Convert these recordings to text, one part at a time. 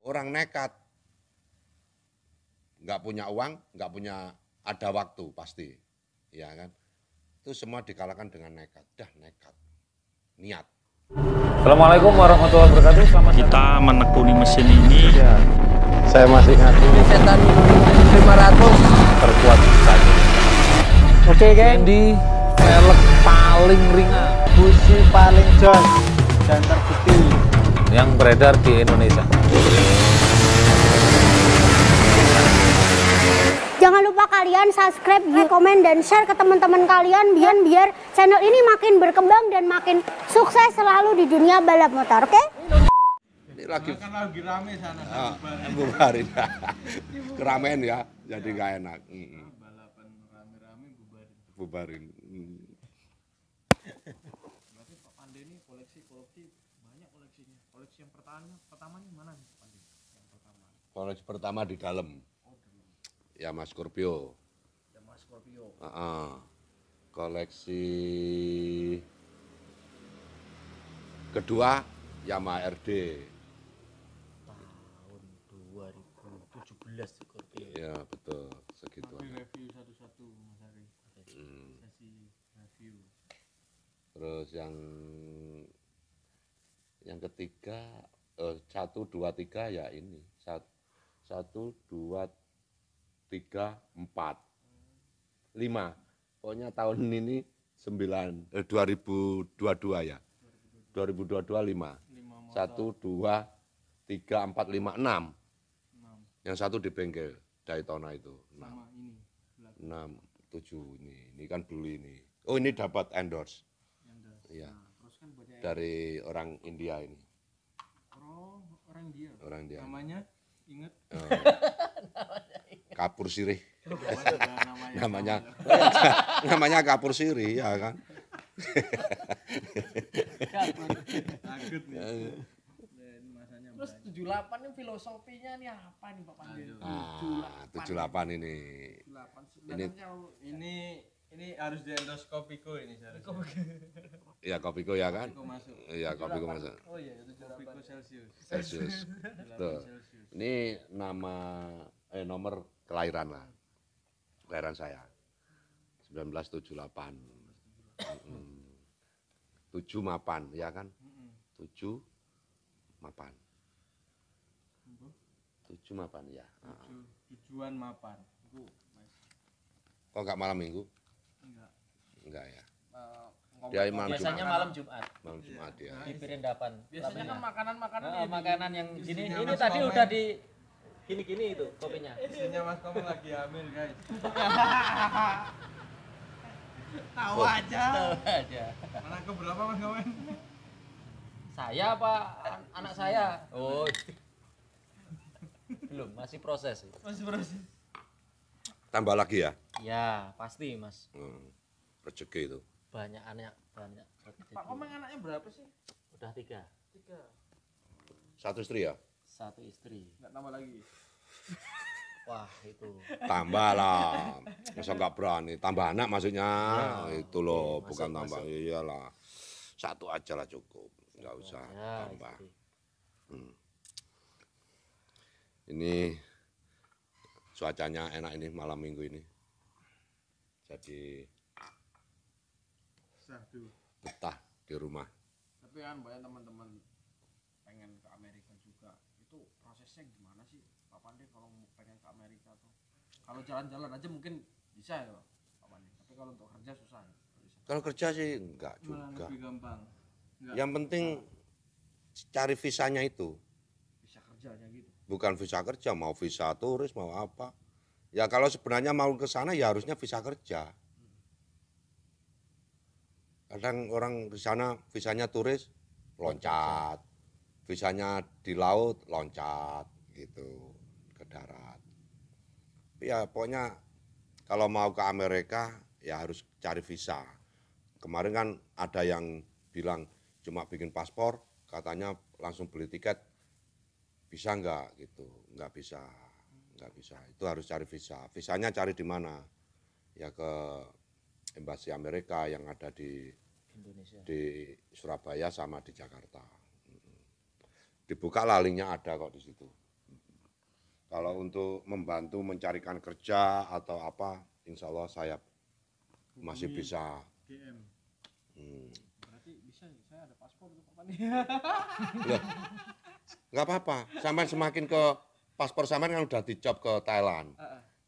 orang nekat, nggak punya uang, nggak punya ada waktu pasti, ya kan? Itu semua dikalahkan dengan nekat, dah nekat, niat. Assalamualaikum warahmatullahi wabarakatuh. Selamat kita menekuni mesin ini. ya. Saya masih ngaku setan 500 terkuat saja. oke geng, Di velg paling ringan busi paling jos dan terbukti yang beredar di Indonesia. Jangan lupa kalian subscribe, komen, dan share ke teman-teman kalian biar channel ini makin berkembang dan makin sukses selalu di dunia balap motor, oke? Ini lagi rame sana. bubarin, keramaian ya, jadi nggak enak. Balapan rame-rame Bubarin. bubarin. Berarti Pak Pande ini koleksi banyak koleksinya. Koleksi yang pertamanya mana nih Pak Pande? Yang pertama. Koleksi pertama di dalam, Yamaha Scorpio. Yamaha Scorpio. Koleksi kedua Yamaha RD. tahun 2017 Scorpio. Ya betul, segitu. Tapi review satu-satu Mas Ari. Sesi review. Terus yang ketiga 1, 2, 3 ya ini 1, 2, 3, 4, 5. Pokoknya tahun ini 2022 ya. 2022 5. 1, 2, 3, 4, 5, 6. 6 Yang satu di bengkel Daytona itu 6. sama ini. 6, 7 ini kan beli ini. Oh ini dapat endorse. Iya. Terus kan banyak Dari orang India ini. orang dia. Orang India. Namanya inget Kapur Sirih. namanya. namanya Kapur Sirih ya kan. Takut nih. Dan masanya Terus 78 ini filosofinya nih apa nih Pak Pande? 78 ini. 78 ini harus di endorse Kopiko ini seharusnya. Ya Kopiko ya kan. Kopiko masuk. Iya Kopiko masuk. Oh iya, Kopiko Celsius. Celsius. Tuh. Ini nomor kelahiran lah. Kelahiran saya. 1978. 7 mapan ya kan. 7 mapan. 7 mapan ya. Tujuan mapan. Itu Kok nggak malam minggu? enggak. Enggak ya. Dia malam biasanya Jumat. malam Jumat Malam Jumat ya. di Pirendapan. Biasanya kan makanan-makanan Makanan yang gini, Isinya ini Mas tadi Komen. udah di gini itu kopinya. Isinya Mas Komen lagi hamil, guys. Tahu Oh. aja. Aja. Anak keberapa Mas Komen? Saya apa anak saya? Oh. Belum, masih proses. Masih proses. Tambah lagi ya. Ya, pasti Mas. Rezeki itu. Banyak anak, banyak. Pak Komeng anaknya berapa sih? Udah 3. 3. Satu istri ya? 1 istri. Enggak tambah lagi. Wah, itu. Tambah lah. Masa nggak berani. Tambah anak maksudnya. Ya, Itu loh, oke, bukan masuk, tambah. masuk. Iyalah. Satu aja lah cukup. Nggak usah Ya, tambah. istri. Ini cuacanya enak ini malam minggu ini. Jadi Satu. betah di rumah. Tapi kan banyak teman-teman pengen ke Amerika juga. Itu prosesnya gimana sih Pak Pande kalau mau pengen ke Amerika tuh? Kalau jalan-jalan aja mungkin bisa ya Pak Pande. Tapi kalau untuk kerja susah ya. Kalau kerja sih enggak Malah juga. lebih gampang. Enggak Yang penting cari visanya itu. bisa kerjanya gitu. Bukan visa kerja, mau visa turis, mau apa. Ya kalau sebenarnya mau ke sana ya harusnya visa kerja. Kadang orang di sana visanya turis, loncat. Visanya di laut, loncat gitu ke darat. Ya pokoknya kalau mau ke Amerika ya harus cari visa. Kemarin kan ada yang bilang cuma bikin paspor, katanya langsung beli tiket. Bisa enggak gitu? Enggak bisa. Enggak bisa. Itu harus cari visa. Visanya cari di mana? Ya ke Embasi Amerika yang ada di Indonesia. di Surabaya sama di Jakarta. Dibuka lah linknya ada kok di situ. Kalau untuk membantu mencarikan kerja atau apa, insya Allah saya masih bisa. GM. Hmm. Berarti bisa nih, saya ada paspor tuh Pak Pandi. Loh, nggak apa-apa. Sampai semakin ke paspor sampean kan udah dicop ke Thailand.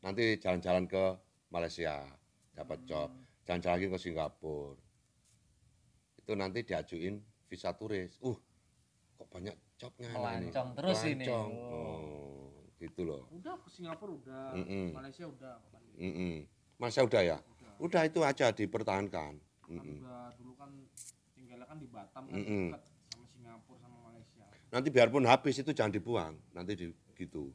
Nanti jalan-jalan ke Malaysia dapat job. Jalan-jalan lagi ke Singapura. Itu nanti diajuin visa turis. Kok banyak jobnya ini. Melancong terus ini. Melancong. Oh. Gitu loh. Udah ke Singapura udah, Malaysia udah Pak Pandi. Masa udah ya? Udah itu aja dipertahankan. Kan udah dulu kan tinggalnya kan di Batam kan dekat sama Singapura sama Malaysia. Nanti biarpun habis itu jangan dibuang. Nanti gitu.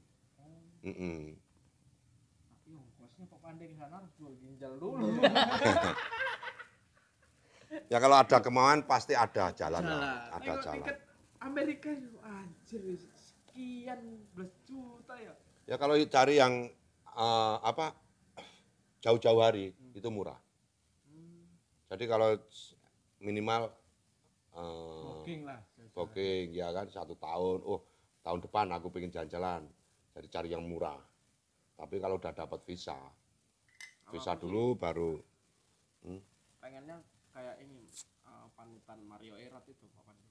Tapi ongkosnya Pak Pandi di sana harus jual ginjal dulu. Ya kalau ada kemauan pasti ada jalan lah. Nah, Ada tengok jalan. tiket Amerika itu anjir sekian belas juta ya. Ya kalau cari yang jauh-jauh hari itu murah. Jadi kalau minimal Booking lah. booking ya kan 1 tahun. Tahun depan aku pengen jalan-jalan. Jadi cari yang murah. Tapi kalau udah dapat visa dulu baru. Pengennya kayak ini panutan Mario Erat itu Pak Pandi.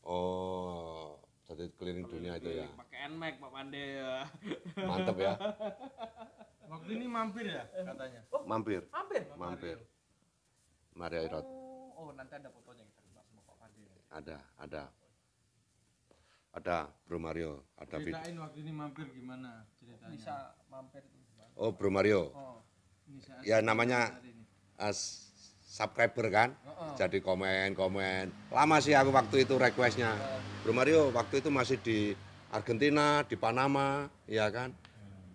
Oh, jadi keliling dunia itu ya. Pakai NMAX Pak Pandi ya. Mantep ya. Waktu ini mampir ya katanya. Mampir. Mampir. Maria Irot. Oh, nanti ada fotonya kita bahas sama Pak Pandi. Ada Bro Mario, ada video. Ceritain waktu ini mampir gimana ceritanya? Bisa mampir itu gimana? Oh, Bro Mario. Oh, ini saya Ya namanya hari ini. subscriber kan. Jadi komen. Lama sih aku waktu itu requestnya. Bro Mario waktu itu masih di Argentina, di Panama, ya kan.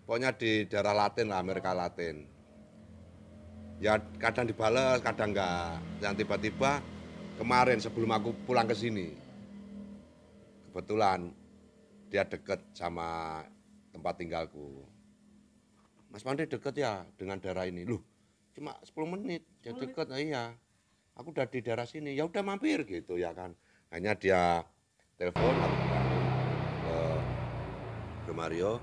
Pokoknya di daerah Latin lah, Amerika Latin. Ya kadang dibales, kadang enggak. Yang tiba-tiba kemarin sebelum aku pulang ke sini, kebetulan dia deket sama tempat tinggalku. Mas Pandi deket ya dengan daerah ini. Loh, cuma 10 menit, dia deket. Iya, aku udah di daerah sini, ya udah mampir gitu ya kan. Hanya dia telepon, aku bilang ke Mario.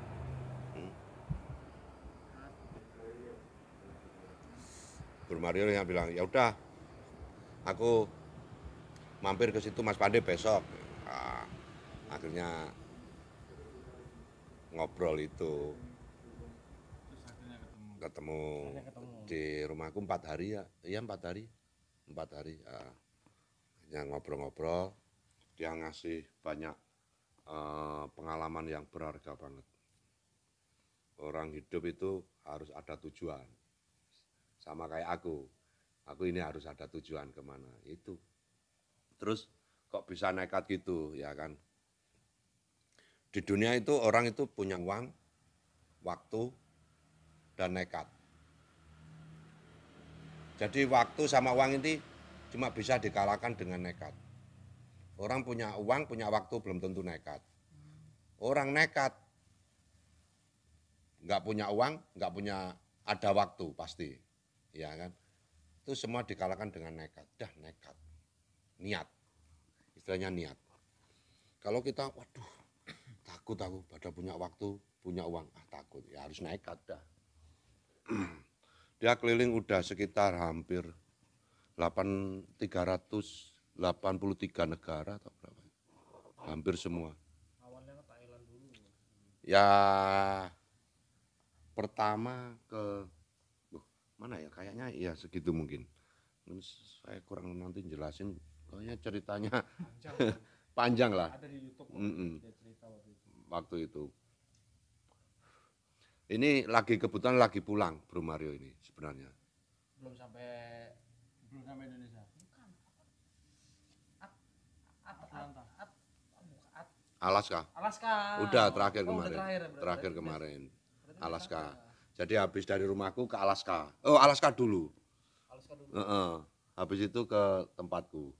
Bro Mario yang bilang, ya udah, aku mampir ke situ Mas Pandi besok. Nah, akhirnya ngobrol itu. Terus akhirnya Ketemu di rumahku 4 hari ya. Iya 4 hari. 4 hari. Yang ngobrol-ngobrol, dia ngasih banyak pengalaman yang berharga banget. Orang hidup itu harus ada tujuan. Sama kayak aku ini harus ada tujuan kemana, itu. Terus kok bisa nekat gitu, ya kan. Di dunia itu orang itu punya uang, waktu, dan nekat. Jadi waktu sama uang ini cuma bisa dikalahkan dengan nekat. Orang punya uang, punya waktu belum tentu nekat. Orang nekat, nggak punya uang, nggak punya ada waktu pasti. Ya kan, itu semua dikalahkan dengan nekat. Dah nekat, niat, istilahnya niat. Kalau kita, waduh, takut aku, pada punya waktu, punya uang, takut, ya harus nekat dah. Dia keliling udah sekitar hampir 383 negara atau berapa? Hampir semua. awalnya ke Thailand dulu. Ya pertama ke mana ya, kayaknya ya segitu mungkin. Saya kurang nanti jelasin, kayaknya ceritanya panjang lah. Ada di YouTube dia cerita Waktu itu. Ini lagi kebetulan lagi pulang Bro Mario ini sebenarnya. belum sampai Indonesia. Alaska. Alaska. Udah terakhir Oh, kemarin. udah Terakhir kemarin. Alaska. Jadi habis dari rumahku ke Alaska. Oh, Alaska dulu. Habis itu ke tempatku.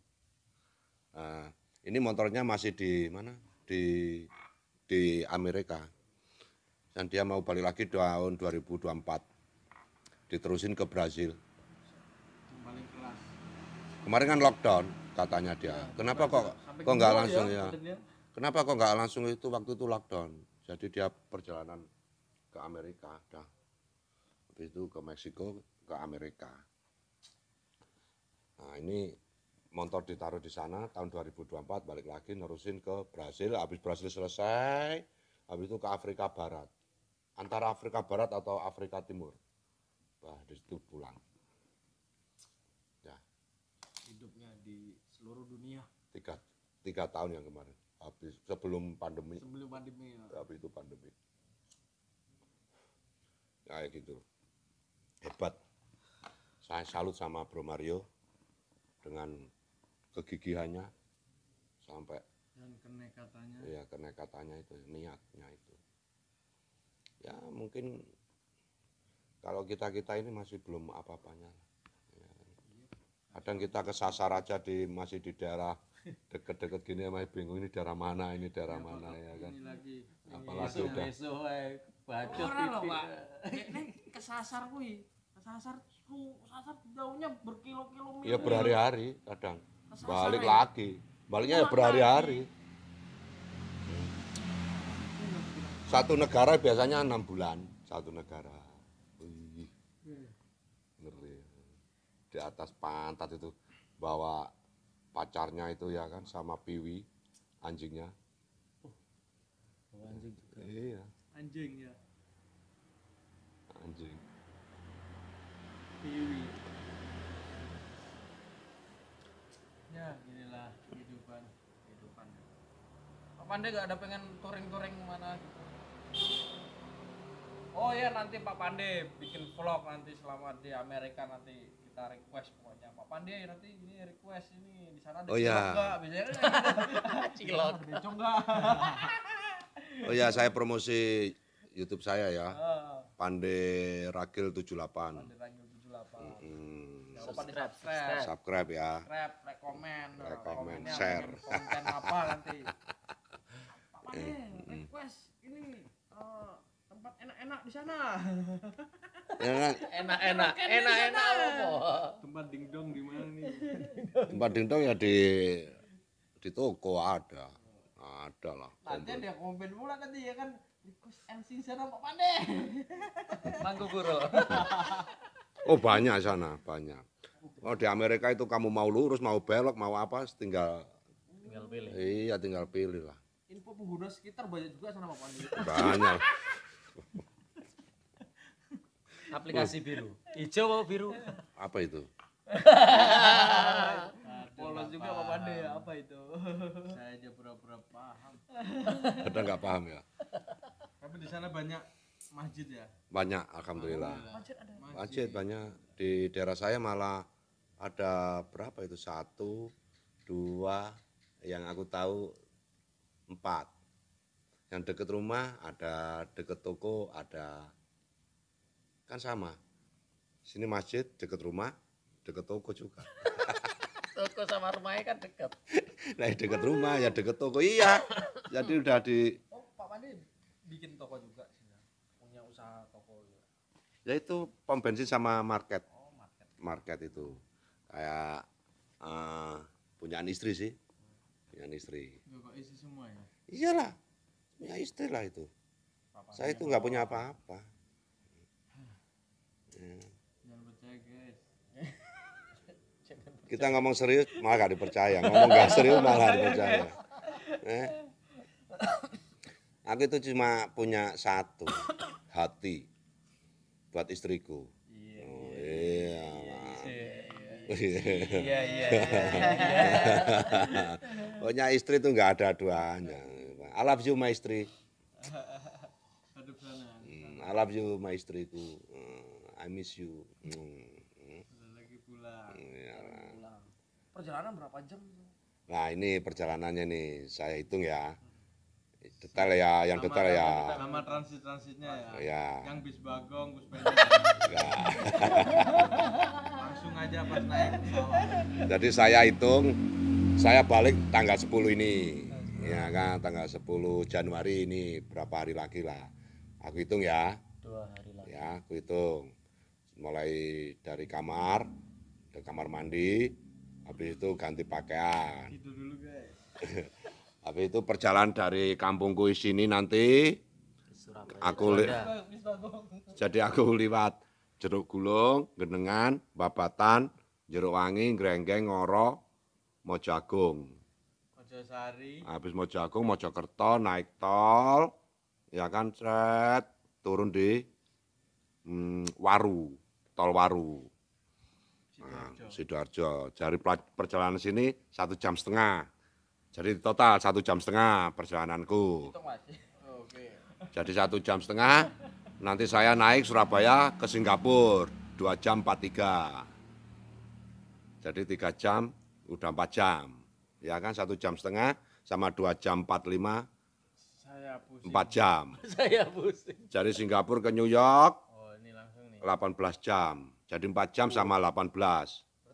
Nah, ini motornya masih di mana? Di Amerika. Dan dia mau balik lagi tahun 2024. Diterusin ke Brazil. Balik kelas. Kemarin kan lockdown katanya dia. Kenapa kok nggak langsung ya? Kenapa kok nggak langsung itu waktu itu lockdown? Jadi dia perjalanan ke Amerika, dah. Habis itu ke Meksiko, ke Amerika. Nah ini motor ditaruh di sana, tahun 2024 balik lagi nerusin ke Brasil, habis Brasil selesai, habis itu ke Afrika Barat. Antara Afrika Barat atau Afrika Timur. Wah, di situ pulang. Ya, Hidupnya di seluruh dunia tiga tahun yang kemarin. Habis sebelum pandemi. sebelum pandemi ya. Habis itu pandemi. Kayak gitu. Hebat. Saya salut sama Bro Mario dengan kegigihannya sampai Dan kenekatannya. ya kenekatannya itu, niatnya itu. Ya mungkin kalau kita ini masih belum apa-apanya. Ya. Kadang kita kesasar aja masih di daerah deket-deket gini masih bingung ini daerah mana ya kan. Ini lagi. Apalagi udah bacot Ora lho, pipi. Pak. Nek kesasar kuwi. Kesasar jauhnya berkilo-kilo mil. Ya berhari-hari kadang. Kesasar Balik ya? lagi. Baliknya ya berhari-hari. Satu negara biasanya 6 bulan, satu negara. Wih, ngeri. Di atas pantat itu bawa pacarnya itu ya kan sama Piwi, anjingnya. Anjing juga. Iya, Anjing ya. anjing. Piwi. Ya, inilah kehidupan. Pak Pandey gak ada pengen touring-touring mana gitu. Oh ya nanti Pak Pandey bikin vlog nanti selama di Amerika nanti kita request pokoknya Pak Pandey nanti ini request ini di sana ada Oh, ya. cilok nggak? Biasanya kan cilok ada cong nggak? Oh ya, saya promosi YouTube saya ya. Ah, Pandey Ragil 78. Pandey Ragil 78. Jangan lupa di subscribe. Subscribe ya. Subscribe, like, komen, Komen, komennya share. pengen konten apa nanti. Pak Pandey, request ini tempat enak-enak di sana. Ya kan? Enak-enak apa? Tempat dingdong di mana nih? Tempat dingdong ya di toko ada lah. Nanti dia komen pula nanti ya kan request MC sana Pak Pandey. Mangku Guru. Oh banyak sana, banyak. Oh di Amerika itu kamu mau lurus, mau belok, mau apa, tinggal pilih. iya tinggal pilih lah. Info pengguna sekitar banyak juga sana Pak Pandey. Banyak. Aplikasi biru. Hijau apa biru? Apa itu? Polos juga Pak Pandey ya, apa itu? Saya aja pura-pura paham. Kadang nggak paham ya. Tapi di sana banyak masjid ya. Banyak, alhamdulillah. Masjid ada. Masjid banyak. Di daerah saya malah ada berapa itu? 1, 2, yang aku tahu 4. Yang deket rumah ada, deket toko ada. Kan sama. Sini masjid, deket rumah, deket toko juga. Toko sama rumahnya kan dekat. Nah deket rumah ya deket toko, iya. Jadi udah di, Oh Pak Pandey bikin toko juga sih. Punya usaha toko juga. ya itu pom bensin sama market. Oh market. Market itu kayak punyaan istri sih. Punyaan istri. Bapak isi semua ya. Iyalah, punya istri lah itu. Pak Pandey Saya itu nggak punya apa-apa. jangan percaya guys. Kita ngomong serius malah nggak dipercaya, ngomong nggak serius malah dipercaya. Aku itu cuma punya satu hati buat istriku. Iya. Oh, iya. Iya. Pokoknya istri itu nggak ada duanya. I love you my istri. Hadap sana. I love you my istriku. I miss you. Udah lagi pulang. Iya. Pulang. Perjalanan berapa jam? Nah ini perjalanannya nih saya hitung ya. Detail ya, yang detail ya. Sama transit-transitnya ya. Ya. Yang bis bagong, bis pendek. Ya. Langsung aja pas naik pesawat. Jadi saya hitung, saya balik tanggal 10 ini. Ya kan, tanggal 10 Januari ini berapa hari lagi lah. Aku hitung ya. 2 hari lagi. Ya, aku hitung. Mulai dari kamar, ke kamar mandi, habis itu ganti pakaian. Tidur dulu guys. Habis itu perjalanan dari kampungku sini nanti Jadi aku liwat Jeruk Gulung, Genengan, Babatan, Jeruk Wangi, Grenggeng, Ngoro, Mojagung. Mojosari. Habis Mojagung, Mojokerto, naik tol, ya kan, sret, turun di Waru, tol Waru. Nah, Sidoarjo. Dari perjalanan sini 1,5 jam. Jadi total 1,5 jam perjalananku. Hitung Mas. Oke. Jadi 1,5 jam. Nanti saya naik Surabaya ke Singapura 2,43 jam. Jadi 3 jam, udah 4 jam. Ya kan 1,5 jam sama 2,45 jam, Saya pusing. 4 jam. Saya pusing. Dari Singapura ke New York Oh, ini langsung nih. 18 jam. Jadi 4 jam sama 18.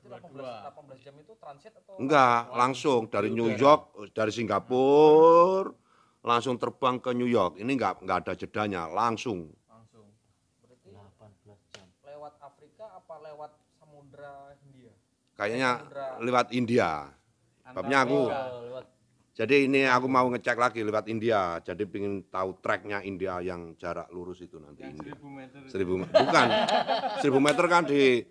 Berarti 18 jam itu transit atau Enggak, langsung dari New York, dari Singapura langsung terbang ke New York. Ini enggak ada jedanya, langsung. langsung? Berarti 18 jam. lewat Afrika apa lewat Samudra Hindia? Kayaknya lewat India. Babnya aku. Oh, lewat Jadi ini aku mau ngecek lagi lewat India. Jadi pengen tahu treknya India yang jarak lurus itu nanti. India. 1000 meter. 1000 bukan. 1000 meter kan di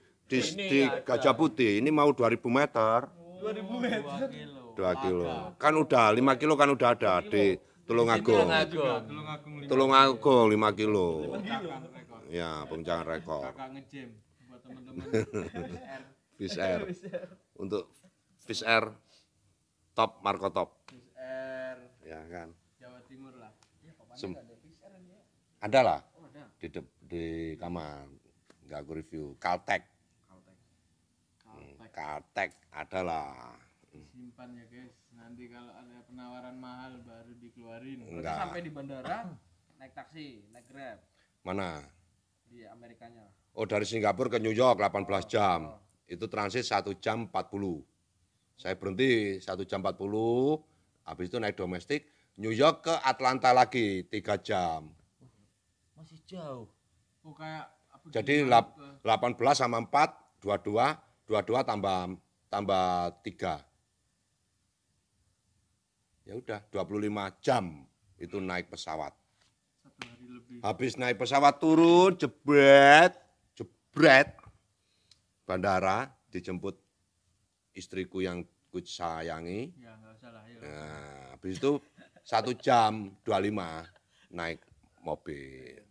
Gajah Putih. Ini mau 2000 meter. 2000 meter. 2 kilo. Kan udah 5 kilo kan udah ada di Tulungagung. Tulungagung 5 kilo. Ya, pengucapan rekor. Kakak nge-jam buat teman-teman. Fish Air. Untuk Fish Air top Marco Top. Fish Air Ya kan. Jawa Timur lah. Iya, Pak Sem- Pandai ada Fish Air ini ya. Ada lah Oh, ada. di kamar. Enggak aku review. Caltech. Caltech. Caltech ada lah. Simpan ya, guys. Nanti kalau ada penawaran mahal baru dikeluarin. Berarti Enggak. sampai di bandara naik taksi, naik Grab Mana? di Amerikanya. Oh, dari Singapura ke New York 18 jam. Itu transit 1 jam 40. Saya berhenti 1 jam 40. Habis itu naik domestik. New York ke Atlanta lagi 3 jam. masih jauh. Oh, kayak apa Jadi gitu, 18 sama 4, 22. 22 tambah 3. Ya udah 25 jam itu naik pesawat. 1 hari lebih. Habis naik pesawat turun, jebret. Bandara dijemput istriku yang ku sayangi. Ya, enggak usah lah, yuk. Nah, habis itu 1 jam 25 naik mobil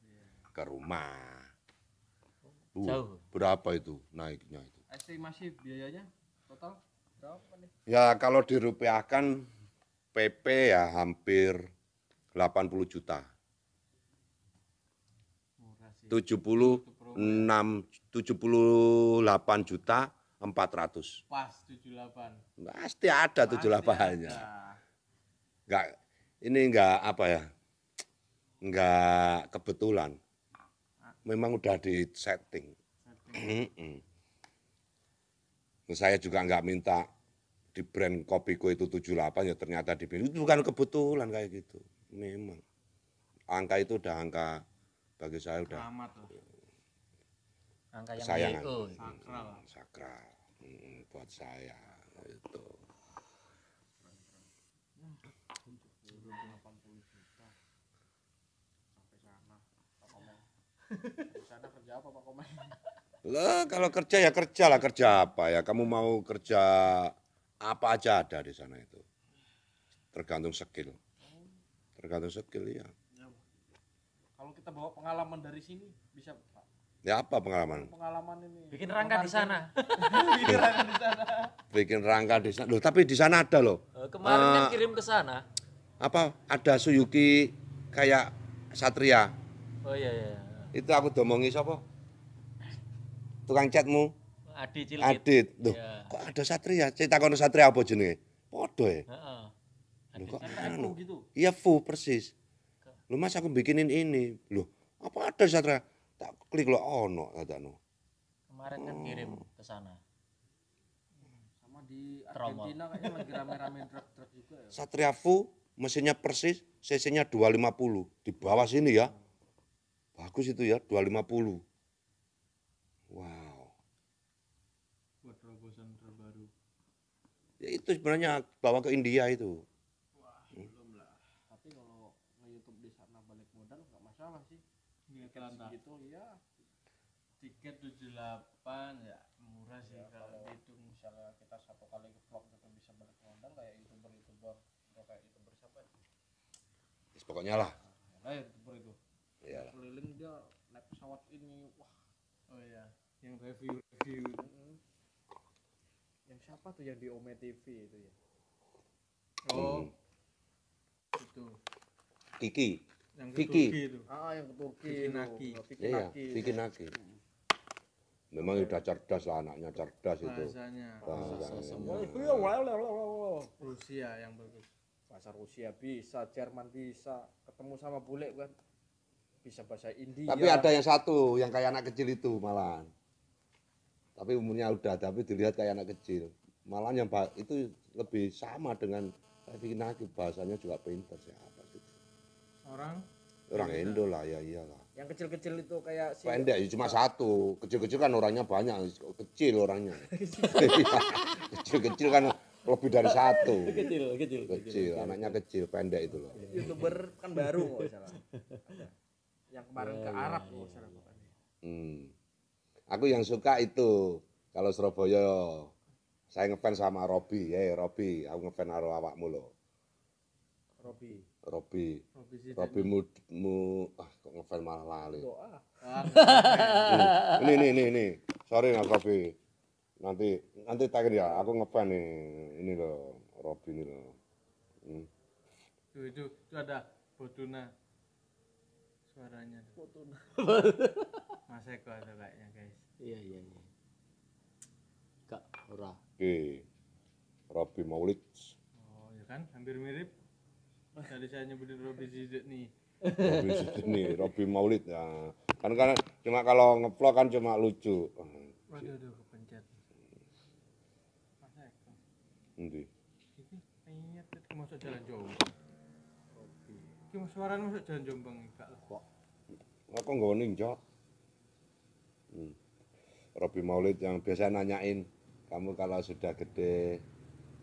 ke rumah. Jauh. Berapa itu naiknya itu? Estimasi biayanya total berapa nih? Ya kalau dirupiahkan PP ya hampir 80 juta. Murah sih. 78 juta 400. Pas 78. Pasti ada 78-nya. Enggak, ini enggak apa ya, enggak kebetulan. Memang udah di setting. Saya juga enggak minta di brand kopiku itu 78 ya ternyata di itu bukan kebetulan kayak gitu. Memang angka itu udah angka bagi saya udah Amat loh. Angka yang kesayangan. WO. Sakral. Sakral. Buat saya itu. 80 juta. Sampai sana, Pak Komeng. Sampai sana kerja apa Pak Komeng? Lah kalau kerja ya kerja lah, kerja apa ya? Kamu mau kerja apa aja ada di sana itu. Tergantung skill. Tergantung skill ya. Kalau kita bawa pengalaman dari sini bisa Pak. Ya apa pengalaman? Pengalaman ini. Bikin rangka di sana. Bikin rangka di sana. Bikin rangka di sana. Loh, tapi di sana ada loh. Kemarin kan kirim ke sana. Apa? Ada Suyuki kayak Satria. Oh iya iya. Itu aku domongi siapa? Tukang catmu. Adi Cilkit. Adit. Loh, Iya. kok ada Satria? Cerita kono Satria apa jenenge? Podo ya? Heeh. Loh, kok Sampai anu? gitu. Iya Fu persis. Lu Mas aku bikinin ini. Loh, apa ada Satria? Tak klik lo ono katanya. Kemarin kan kirim ke sana. Sama di Tromol. Argentina kayaknya lagi rame-rame truk-truk juga ya. Satria Fu mesinnya persis, cc-nya 250. Di bawah sini ya. Bagus itu ya, 250. Wow. Buat terobosan terbaru. Ya itu sebenarnya bawa ke India itu. Belum lah. Tapi kalau nge-YouTube di sana balik modal nggak masalah sih? Di Tiket Atlanta. segitu ya. Tiket 78 ya murah sih Ya, kalau kalau dihitung. misalnya kita satu kali ke vlog gitu bisa balik modal kayak youtuber kayak youtuber siapa ya? Pokoknya lah. Nah, youtuber itu Iya. keliling dia naik pesawat ini, wah. Oh iya, yang review. Yang siapa tuh yang di Ome TV itu ya? Oh, itu. Kiki. Yang ke Vicky. Turki itu. Yang ke Turki Vicky itu. Naki. Vicky Iya, Naki. Vicky Naki. Memang udah cerdas lah anaknya, cerdas itu. Bahasanya. Bahasa semua. Rusia yang bagus. Bahasa Rusia bisa, Jerman bisa, ketemu sama bule kan bisa bahasa India. Tapi ada yang satu, yang kayak anak kecil itu malahan. Tapi umurnya udah, tapi dilihat kayak anak kecil. Malahan yang itu lebih sama dengan Vicky Naki, bahasanya juga pintar siapa sih? Orang Indo lah, ya iyalah. Yang kecil-kecil itu kayak si Pendek ya cuma satu, kecil-kecil kan orangnya banyak, kecil orangnya. Kecil-kecil kan lebih dari satu. Kecil, anaknya kecil, pendek itu loh. YouTuber kan baru nggak salah. Ada. Yang kemarin ke Arab nggak salah pokoknya. Aku yang suka itu kalau Surabaya saya ngefans sama Robi, Robi, aku ngefans karo awakmu loh. Robi kok ngefans malah lali. Doa. Ini. Sorry Mas Robi. Nanti tagih ya, aku ngefans nih. Ini loh, Robi ini loh. Itu ada Botuna suaranya. Mas Eko ada kayaknya guys. Iya. Kak ora. Oke. Robi Maulid. Oh ya kan, hampir mirip. Tadi saya nyebutin Robi Zidek nih. Robi ini, Robi Maulid ya. Kan cuma kalau ngevlog kan cuma lucu. Waduh, kepencet. Mas Eko. Endi? Iki niat iki masuk jalan Jombang. Robi. Iki suaranya masuk jalan Jombang enggak lah. Kok nggak ninja? Robi Maulid yang biasa nanyain, kamu kalau sudah gede,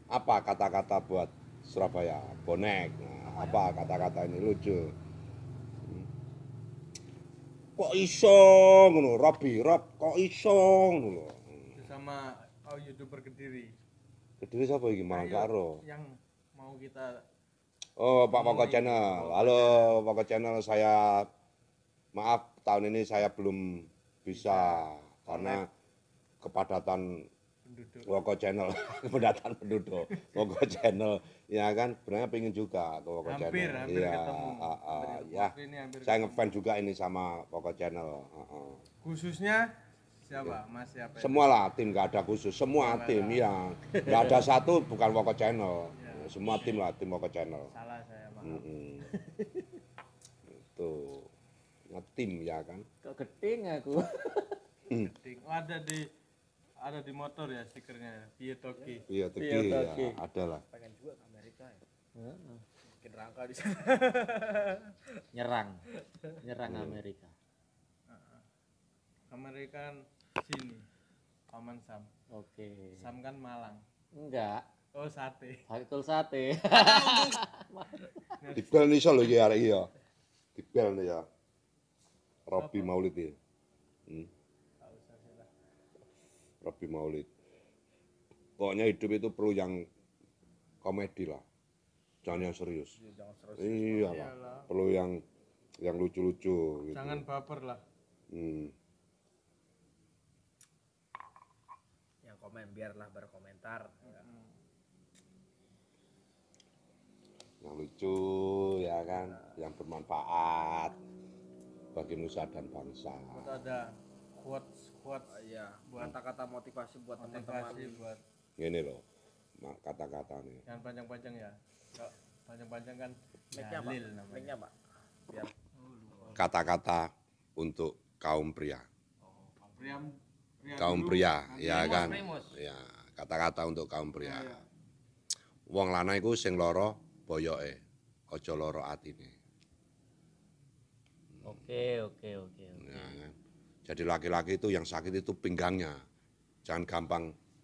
apa kata-kata buat Surabaya? Bonek. Nah, apa kata-kata ini lucu? Kok iso ngono, Rob, kok iso ngono. Itu sama YouTuber Kediri. Kediri siapa iki Mang Karo? Yang mau kita Oh, Pak Poko Channel. Halo, Poko Channel. Saya maaf tahun ini saya belum bisa karena kepadatan penduduk. Poko Channel, kepadatan penduduk. Poko Channel, ya kan. Sebenarnya pengen juga ke Poko Channel. Hampir Iya, ketemu. ya. Ini hampir Saya ketemu. ngefans juga ini sama Poko Channel. Khususnya siapa? Mas siapa? ya? Semua lah tim, nggak ada khusus. Semua tim, ya. Nggak ada satu bukan Poko Channel. Semua tim lah, tim Poko Channel. Salah saya, maaf. Itu ngetim ya kan. Kok gedeng aku. Keting. Oh, ada di motor ya stikernya. Piye Toki. Iya, Teki Iya, ya, Teki. ada lah. Pengen juga ke Amerika ya. Heeh. Bikin rangka di sana. Nyerang Amerika. Amerika kan sini. Paman Sam. Oke. Sam kan Malang. Enggak. Oh, sate. Bakul sate. Dibel nih solo ya arek iya. Dibel nih ya. Robi Maulid ya. Robi Maulid. Pokoknya hidup itu perlu yang komedi lah. Jangan yang serius. Jangan serius. Iya lah. Perlu yang lucu-lucu gitu. Jangan baper lah. Yang komen biarlah berkomentar. Ya. Yang lucu ya kan, yang bermanfaat bagi nusa dan bangsa. Buat ada quotes Iya, kata-kata motivasi buat teman-teman. motivasi buat Ini loh, kata-kata nih. yang panjang-panjang ya. Kalau panjang-panjang kan Mic-nya, Pak. dalil namanya. Mic-nya, Pak. Biar Kata-kata untuk kaum pria. Pria Kaum dulu, pria, nanti ya kan. primus. Ya, kata-kata untuk kaum pria. Wong lanang iku sing lara boyoke, aja lara atine. Oke. Ya kan. Jadi laki-laki itu yang sakit itu pinggangnya. Jangan gampang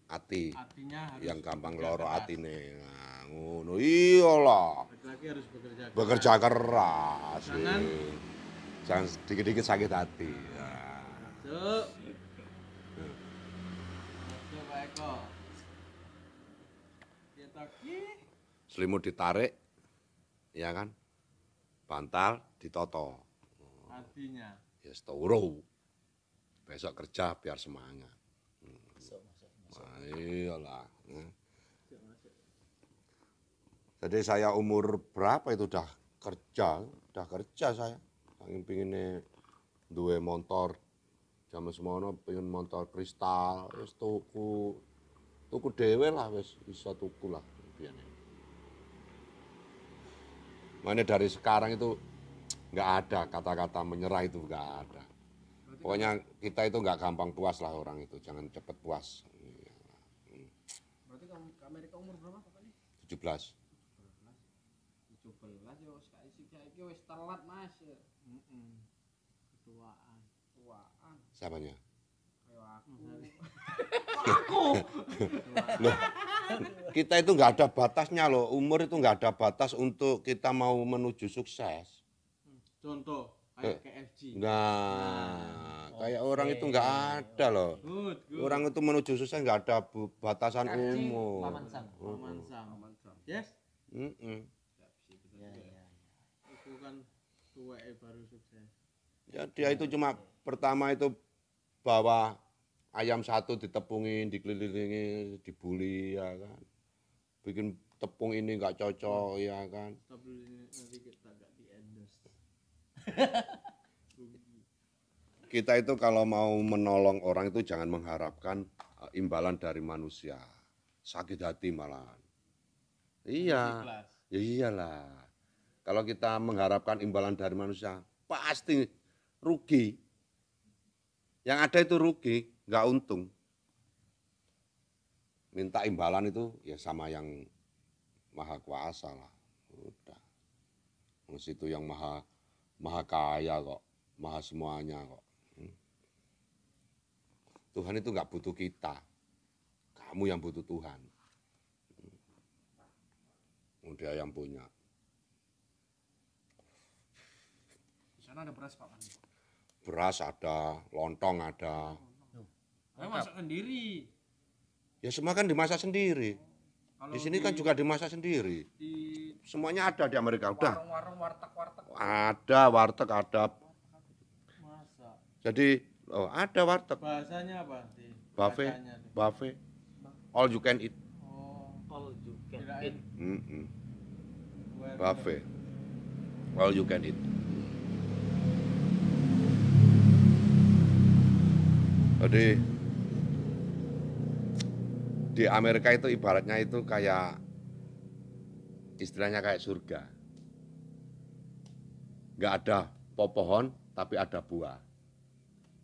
hati, Artinya harus yang gampang bekerja lara keras. atine. Nah, ngono iyalah. Laki-laki harus bekerja keras. Bekerja keras. Jangan Jangan dikit-dikit sakit hati. Ya. Masuk. Masuk Pak Eko. Kita ki. Selimut ditarik, ya kan? Bantal ditoto. Artinya. Ya seturu. Besok kerja biar semangat. Nah, iyalah. Jadi saya umur berapa itu udah kerja saya. Saking pinginnya duwe motor. Zaman semono pengen motor kristal, wis tuku dhewe lah wis iso tuku lah biyene. Makanya dari sekarang itu nggak ada kata-kata menyerah itu nggak ada. Pokoknya kita itu nggak gampang puas lah orang itu, jangan cepet puas. Berarti kamu ke Amerika umur berapa Pak ini? 17. 17 yo saiki wis telat Mas. Ketuaan. Tuaan Siapanya? kayak aku. Loh, kita itu nggak ada batasnya loh, umur itu nggak ada batas untuk kita mau menuju sukses. Contoh kayak KFC. Nah, kayak orang itu nggak ada loh. Good. Orang itu menuju sukses nggak ada batasan umur. Paman Sam. Paman Sam. Yes. Mm-mm. Ya, ya. Itu kan tuweke baru sukses. Ya, dia itu cuma pertama itu bawa ayam satu ditepungin, dikelilingi, dibuli ya kan. Bikin tepung ini nggak cocok ya kan. Stop dulu ini nanti kita nggak di endorse. Kita itu kalau mau menolong orang itu jangan mengharapkan imbalan dari manusia. Sakit hati malahan. Iya, ya iyalah. Kalau kita mengharapkan imbalan dari manusia, pasti rugi. Yang ada itu rugi, nggak untung. Minta imbalan itu ya sama yang maha kuasa lah. Udah. Mas itu yang maha kaya kok, maha semuanya kok. Tuhan itu nggak butuh kita, kamu yang butuh Tuhan. Dia yang punya. Di sana ada beras Pak Pandi. Beras ada, lontong ada. Saya masak sendiri. Ya semua kan dimasak sendiri. Kalau Di sini kan juga dimasak sendiri. di Semuanya ada di Amerika. Udah. warung-warung warteg. Ada warteg, ada. Masak. Jadi ada warteg. Bahasanya apa? Di Buffet, bacanya tuh. buffet. All you can eat. Oh, All you can kirain eat. where- Buffet. All you can eat. Jadi di Amerika itu ibaratnya itu kayak istilahnya kayak surga. Nggak ada pohon tapi ada buah.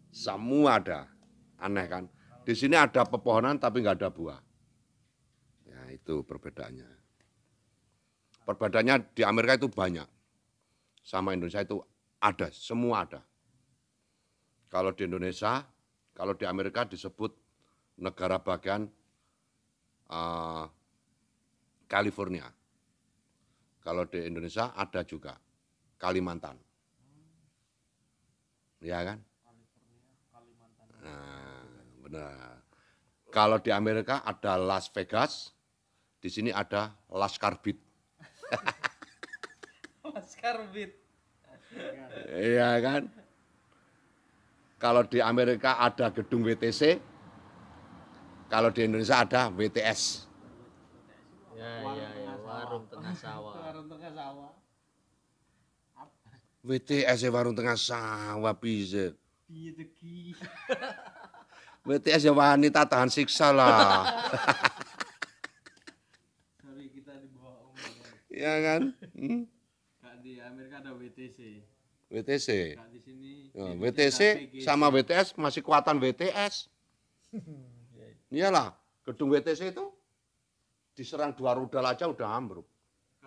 Semua ada. Aneh kan? Di sini ada pepohonan tapi nggak ada buah. Ya itu perbedaannya. Perbedaannya di Amerika itu banyak. Sama Indonesia itu ada, semua ada. Kalau di Indonesia, kalau di Amerika disebut negara bagian California. Kalau di Indonesia ada juga Kalimantan. Ya kan? Nah, benar. Kalau di Amerika ada Las Vegas, di sini ada Las Karbit. Mas Karbit. Iya kan? Kalau di Amerika ada gedung WTC, kalau di Indonesia ada WTS. Ya, warung tengah sawah. Warung tengah sawah. WTS ya warung tengah sawah bisa. Piye teki? WTS ya wanita tahan siksa lah. Sorry kita di bawah umur. Iya kan? Kak di Amerika ada WTC. WTC. Kak di sini. Ya, di WTC Indonesia ada PGC. sama WTS masih kuatan WTS. Iyalah, gedung WTC itu diserang 2 rudal aja udah ambruk.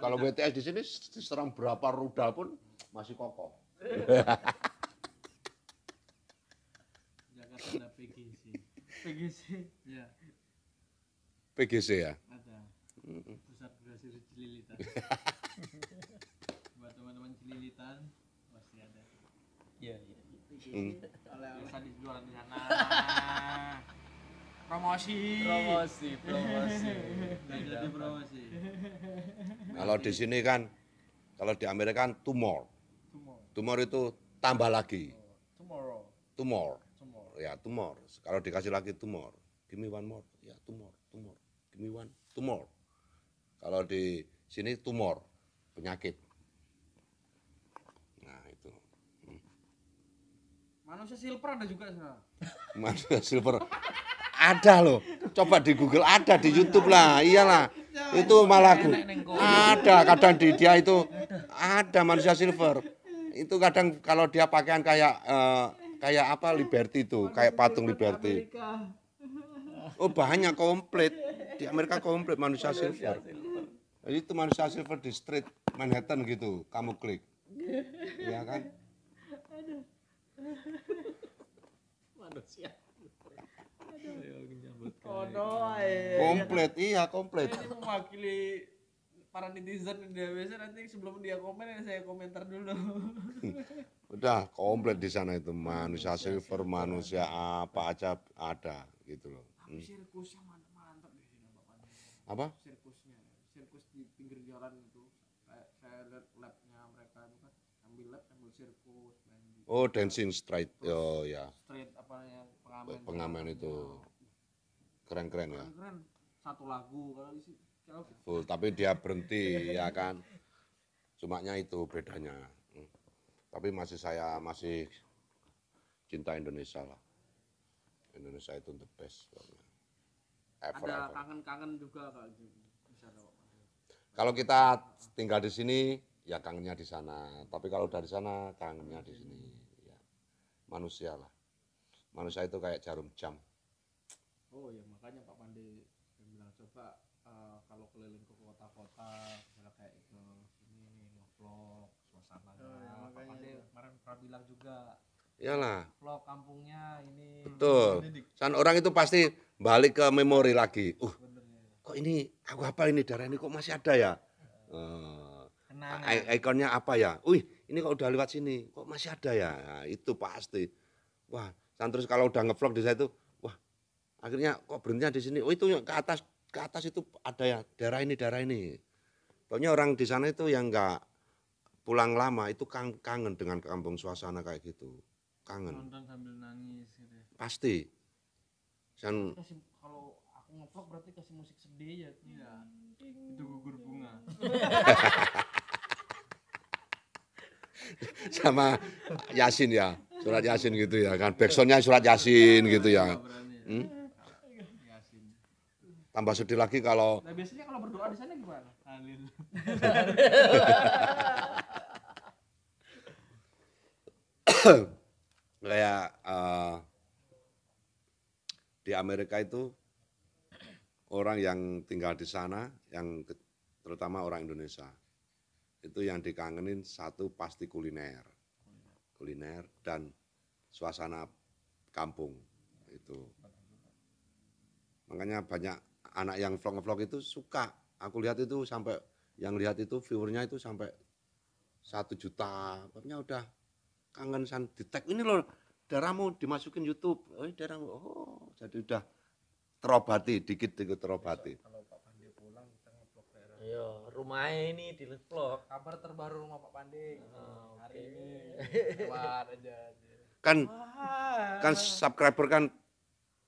Kalau WTS di sini diserang berapa rudal pun masih kokoh. Jakarta ada PGC. PGC ya PGC ya. ada. Pusat Grosir Cililitan. Buat teman-teman Cililitan pasti ada. Iya. Bisa dijual di sana. Promosi. Jadi promosi. Kalau di sini kan, kalau di Amerika kan tumor. Tumor itu tambah lagi. Tumor. Ya, tumor. Kalau dikasih lagi tumor. Give me one more. Ya, tumor. Give me one, tumor. Kalau di sini tumor, penyakit. Nah, itu. Manusia silver ada juga sana. Manusia silver. Ada loh. Coba di Google, ada di YouTube lah. Iyalah. Itu malah ada kadang di dia itu ada manusia silver. Itu kadang kalau dia pakaian kayak apa Liberty itu, kayak patung Liberty. Oh, banyak komplit. Di Amerika komplit manusia silver. Jadi itu manusia silver di street Manhattan gitu, kamu klik. Iya kan? Manusia. Komplit, iya komplit. Ini mewakili para netizen di Indonesia, nanti sebelum dia komen saya komentar dulu. Udah komplit di sana itu manusia silver, manusia apa aja ada gitu loh. Tapi sirkusnya mantap di sini Bapak. Apa? Sirkus di pinggir jalan itu. Saya lihat labnya mereka itu kan ambil sirkus, main di Oh, dancing straight. Oh ya, street apa yang pengamen itu keren-keren ya. keren. Satu lagu kalau di sini. Full, tapi dia berhenti ya kan. Cumanya itu bedanya. Tapi saya masih cinta Indonesia lah. Indonesia itu the best. Ever, Ada ever. kangen-kangen juga kalau gitu. Bisa Pak. Kalau kita tinggal di sini, ya kangennya di sana. Tapi kalau dari sana, kangennya di sini. Ya. Manusia lah. Manusia itu kayak jarum jam. Oh ya makanya Pak Pandi bilang coba kalau keliling ke kota-kota misalnya kayak ke sini ngevlog suasananya. Pak Pandi kemarin pernah bilang juga Iyalah, vlog kampungnya ini. betul. Dan orang itu pasti balik ke memori lagi. Kok ini, aku apa ini, daerah ini kok masih ada ya? Ikonnya apa ya? Ini kok udah lewat sini, kok masih ada ya? Nah, itu pasti. Wah, dan terus kalau udah ngevlog di sana itu, wah, akhirnya kok berhentinya di sini. Oh, itu ke atas itu ada ya, daerah ini. Pokoknya orang di sana itu yang nggak pulang lama itu kangen dengan kampung suasana kayak gitu. Kangen. Nonton sambil nangis gitu ya. Pasti. Dan Kalau aku ngevlog berarti kasih musik sedih ya. Iya. Itu gugur bunga. sama Yasin ya, surat Yasin gitu ya kan. Backsoundnya surat Yasin gitu ya. Tambah sedih lagi kalau Nah biasanya kalau berdoa di sana gimana? Halil. kayak di Amerika itu orang yang tinggal di sana, terutama orang Indonesia, itu yang dikangenin satu pasti kuliner dan suasana kampung itu. Makanya banyak anak yang vlog itu suka. Aku lihat itu sampai yang lihat itu viewernya itu sampai 1 juta. Pokoknya udah kangen di tag ini loh, daerahmu dimasukin YouTube. Oh, daerahmu. Oh, jadi udah terobati, dikit-dikit terobati. Kalau Pak Pandi pulang kita ngevlog daerah. Iya, rumahnya ini di vlog. Kabar terbaru rumah Pak Pandi. Hari ini lewat aja. Kan subscriber kan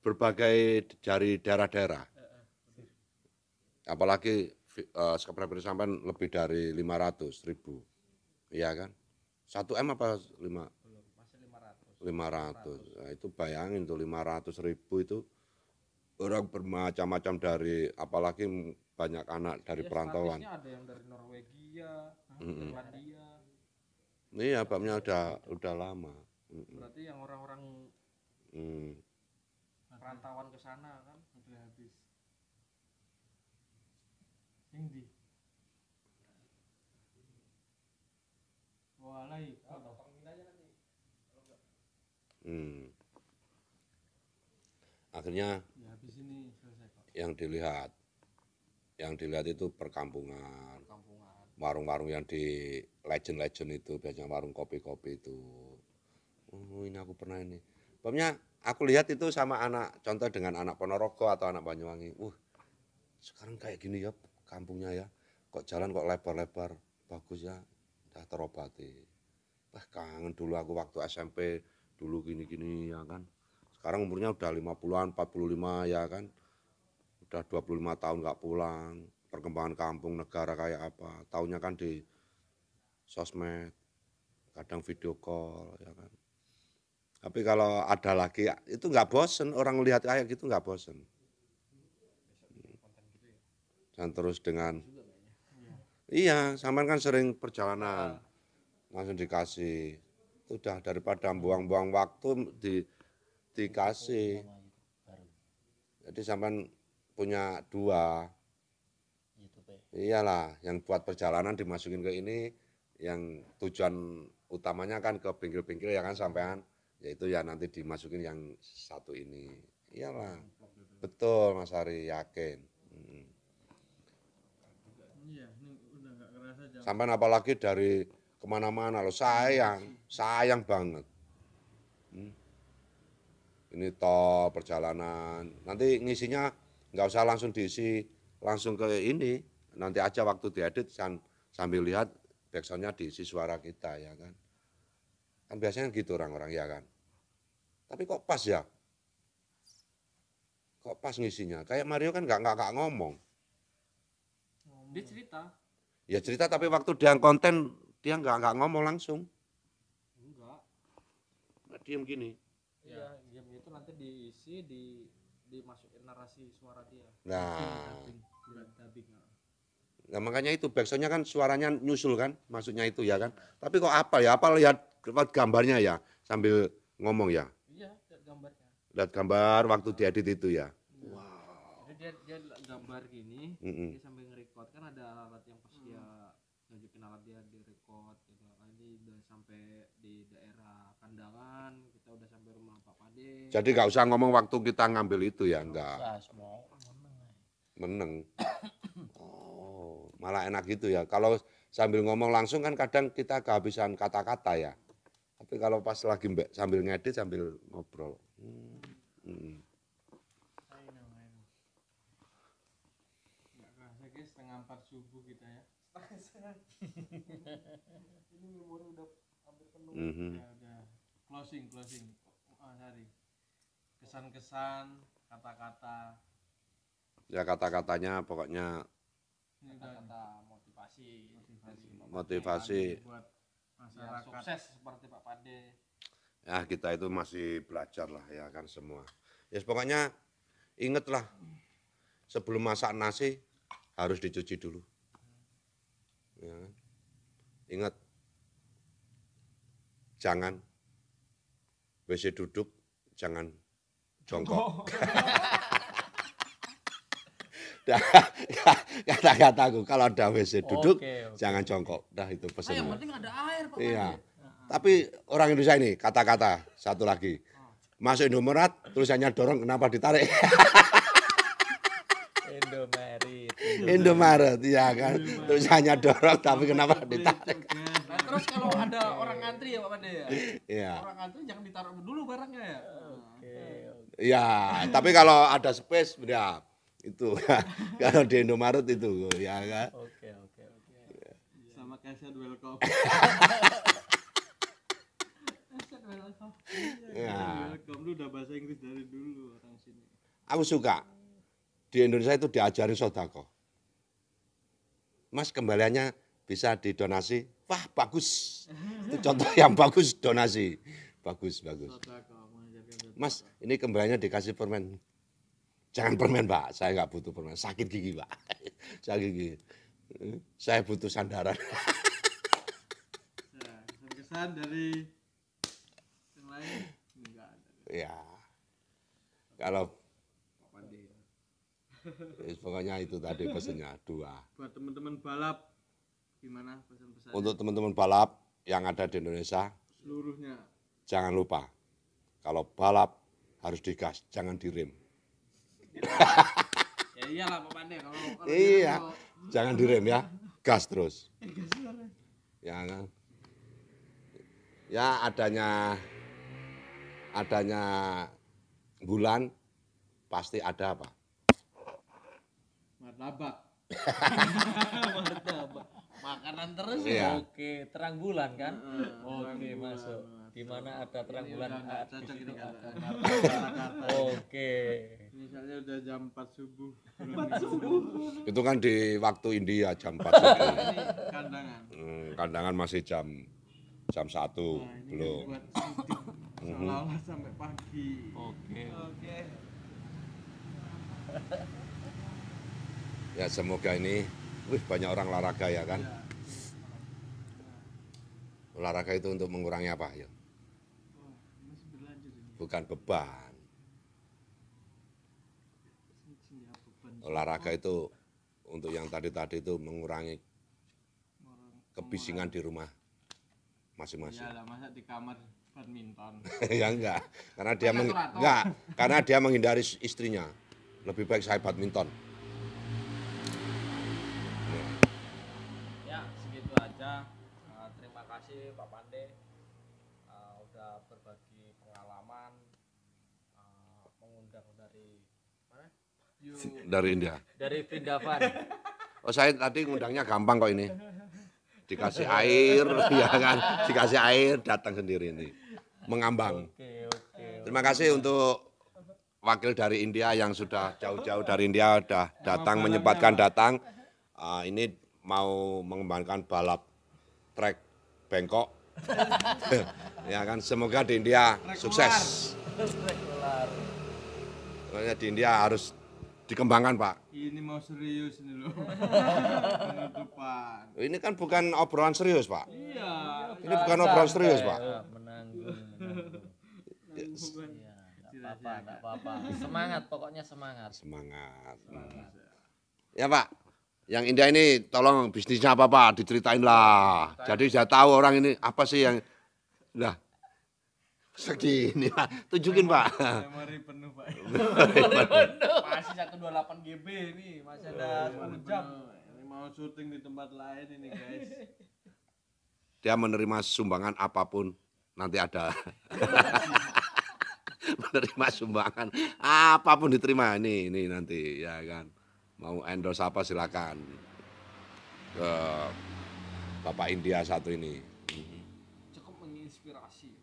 berbagai dari daerah-daerah. Apalagi subscriber sampai lebih dari 500.000. Iya kan? 1M apa 5? Masih 500. 500. Nah, itu bayangin tuh 500.000 itu orang bermacam-macam dari, apalagi banyak anak dari perantauan. Ada yang dari Norwegia, Finlandia. Iya, babnya udah lama. Berarti yang orang-orang perantauan ke sana kan udah habis. Indi. Walai. Akhirnya Ya habis ini selesai kok. yang dilihat itu perkampungan, warung-warung yang di legend itu, biasanya warung kopi-kopi itu, pokoknya aku pernah ini. Pokoknya aku lihat itu sama anak, contoh dengan anak Ponorogo atau anak Banyuwangi. Sekarang kayak gini ya kampungnya ya. Kok jalan kok lebar-lebar, bagus ya, udah terobati. Wah kangen dulu aku waktu SMP, dulu gini-gini ya kan. Sekarang umurnya udah 50-an, 45 ya kan. Udah 25 tahun nggak pulang. Perkembangan kampung, negara kayak apa. Taunya kan di sosmed, kadang video call ya kan. Tapi kalau ada lagi, itu nggak bosen, orang lihat kayak gitu nggak bosen. Dan terus dengan, iya, sampean kan sering perjalanan, langsung dikasih. Udah daripada buang-buang waktu dikasih. Jadi sampean punya 2. Iyalah, yang buat perjalanan dimasukin ke ini, yang tujuan utamanya kan ke bengkel-bengkel ya kan sampean, yaitu ya nanti dimasukin yang satu ini. Iyalah, betul Mas Ari, yakin. Iya, ini udah nggak kerasa jam. Sampean apalagi dari kemana-mana loh, sayang banget. Ini tol perjalanan, nanti ngisinya nggak usah langsung diisi, langsung ke ini, nanti aja waktu diedit sambil lihat backsoundnya diisi suara kita ya kan. Kan biasanya gitu orang-orang ya kan. Tapi kok pas ya? Kok pas ngisinya? Kayak Mario kan nggak ngomong. Dia cerita. Ya cerita tapi waktu dia konten dia nggak ngomong langsung. Enggak. Nggak diem gini. Iya, diam itu nanti diisi dimasukin narasi suara dia. Nah, Dubbing. nah makanya itu backsoundnya kan suaranya nyusul kan, maksudnya itu ya kan. Tapi kok apa ya? Apa lihat gambarnya ya sambil ngomong ya? Iya, lihat gambarnya. Lihat gambar waktu diedit itu ya. Jadi dia gambar gini, dia sambil nge-record kan ada alat yang pas dia nunjukin alat dia di-record gitu. Ini udah sampai di daerah Kandangan, kita udah sampai rumah Pak Pade. Jadi nggak usah ngomong waktu kita ngambil itu ya, enggak. Meneng. Oh, malah enak gitu ya. Kalau sambil ngomong langsung kan kadang kita kehabisan kata-kata ya. Tapi kalau pas lagi sambil ngedit sambil ngobrol. Nggak kerasa guys, 3:30 subuh kita ya. Ini memori udah hampir penuh. Ya udah closing. Hari. Kesan-kesan, kata-kata. Ya kata-katanya pokoknya Ini udah Kata motivasi. motivasi. buat Ya, masyarakat. sukses seperti Pak Pade. Ya kita itu masih belajar lah ya kan semua. Ya pokoknya ingetlah sebelum masak nasi harus dicuci dulu. Ya kan? Ingat jangan WC duduk, jangan jongkok. Kata-kataku kalau ada WC duduk Oke. jangan jongkok. Dah itu Yang pesannya. penting ada air Pak Iya. Pade. Tapi orang Indonesia ini kata-kata satu lagi. Masuk Indomaret tulisannya dorong kenapa ditarik? Indomaret. Indomaret ya kan. Tulisannya dorong tapi kenapa ditarik? Nah, terus kalau ada orang ngantri ya Pak Pade ya. Iya. Orang ngantri jangan ditaruh dulu barangnya ya. Ya, tapi kalau ada space ya itu kalau di Indomaret itu ya kan. Oke. Sama Kaset welcome. Kaset welcome. Ya. Welcome lu udah bahasa Inggris dari dulu orang sini. Aku suka di Indonesia itu diajarin sodako. Mas kembaliannya bisa didonasi. Wah bagus. Itu contoh yang bagus donasi. Bagus. Mas ini kembaliannya dikasih permen. Jangan permen Pak, saya nggak butuh permen. Sakit gigi Pak. Sakit gigi. Saya butuh sandaran. Nah, kesan dari yang lain enggak ada. Ya. Kalau Pak Pade. pokoknya itu tadi pesannya 2. Buat teman-teman balap gimana pesan-pesan Untuk teman-teman balap yang ada di Indonesia, seluruhnya? jangan lupa kalau balap harus digas, jangan direm. Ya iyalah Pak Pade kalau Iya, kalau- jangan direm ya, gas terus. Ya kan? Ya adanya adanya bulan pasti ada apa? Martabak. Martabak. Makanan terus Iya. ya. Oke, terang bulan kan? Oke, masuk. Di mana ada terang bulan? Udah nggak di cocok situ ini ada kata. martabak. Oke. Misalnya udah jam 4 subuh. 4 subuh. Itu kan di waktu India jam 4 subuh. Ini kandangan. Kandangan masih jam 1 Nah, ini belum. buat syuting. Seolah-olah sampai pagi. Oke. Oke. Ya semoga ini, banyak orang olahraga ya kan. Olahraga itu untuk mengurangi apa ya? Wah, masih berlanjut ini. Bukan beban. Senja beban Olahraga itu untuk yang tadi-tadi itu mengurangi orang. kebisingan di rumah masing-masing. Iyalah, masa di kamar badminton. Ya enggak, karena dia Teratur. enggak, karena dia menghindari istrinya. Lebih baik saya badminton. Ya, segitu aja. Terima kasih Pak Pande udah berbagi pengalaman, mengundang dari mana? Dari India. Dari Vindavan. Oh saya tadi ngundangnya gampang kok ini. Dikasih air, ya kan, dikasih air datang sendiri ini, mengambang. Oke, oke. Terima kasih untuk wakil dari India yang sudah jauh-jauh dari India sudah datang menyempatkan datang. Ini mau mengembangkan balap trek bengkok. Ya kan, semoga di India sukses. Pokoknya di India harus dikembangkan Pak. Ini mau serius ini loh. Penutupan. Ini kan bukan obrolan serius Pak. Iya. Ini bukan obrolan serius Pak. Menanggung. Iya, enggak apa-apa. Semangat, pokoknya semangat. Semangat. Ya Pak, yang India ini tolong bisnisnya apa Pak, diceritain lah. Jadi saya tahu orang ini apa sih yang, lah, segini Pak, tunjukin Pak. Memori penuh Pak. Masih 128 GB ini, masih ada 10 jam. Ini mau syuting di tempat lain ini guys. Dia menerima sumbangan apapun, nanti ada. Menerima sumbangan apapun diterima, ini nanti ya kan. Mau endorse apa silakan ke Bapak India satu ini. Cukup menginspirasi.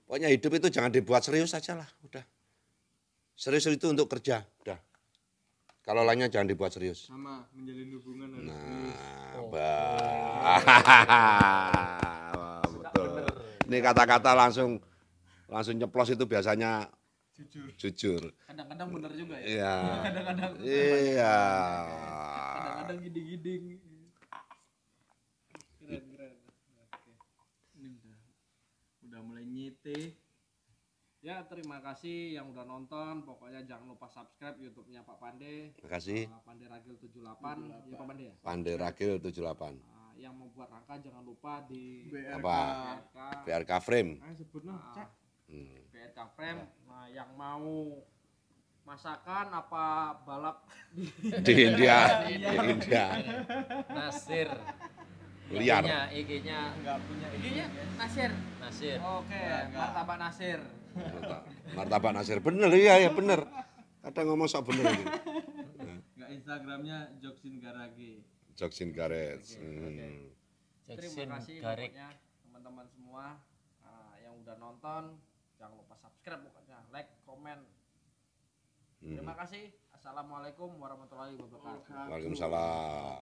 Pokoknya hidup itu jangan dibuat serius saja lah, udah. Serius itu untuk kerja, udah. Kalau lainnya jangan dibuat serius. Sama menjalin hubungan harus Nah, betul. Ini kata-kata langsung nyeplos itu biasanya jujur. Kadang-kadang bener juga ya. Iya. Kadang-kadang Iya. kadang-kadang giding-giding. Keren. Oke. Ini udah mulai nyite. Ya, terima kasih yang udah nonton. Pokoknya jangan lupa subscribe YouTube-nya Pak Pande. Terima kasih. Pande Ragil 78. Ya Pak Pande ya. Pandai Ragil 78. Yang membuat rangka jangan lupa di Apa? BRK Frame. Ayo sebut no, cek. BRK Frame. Nah, yang mau masakan apa balap Di India. Di India. Nasir. Liar. IG-nya nggak punya IG-nya Nasir. Nasir. Oke, martabak Nasir. Martabak Nasir. Bener, iya bener. Kadang ngomong sok bener ini. Enggak Instagramnya Joksin Garage. Joksin Garage. Terima kasih Garek. pokoknya teman-teman semua yang udah nonton. Jangan lupa subscribe pokoknya, like, komen. Terima kasih. Assalamualaikum warahmatullahi wabarakatuh. Waalaikumsalam.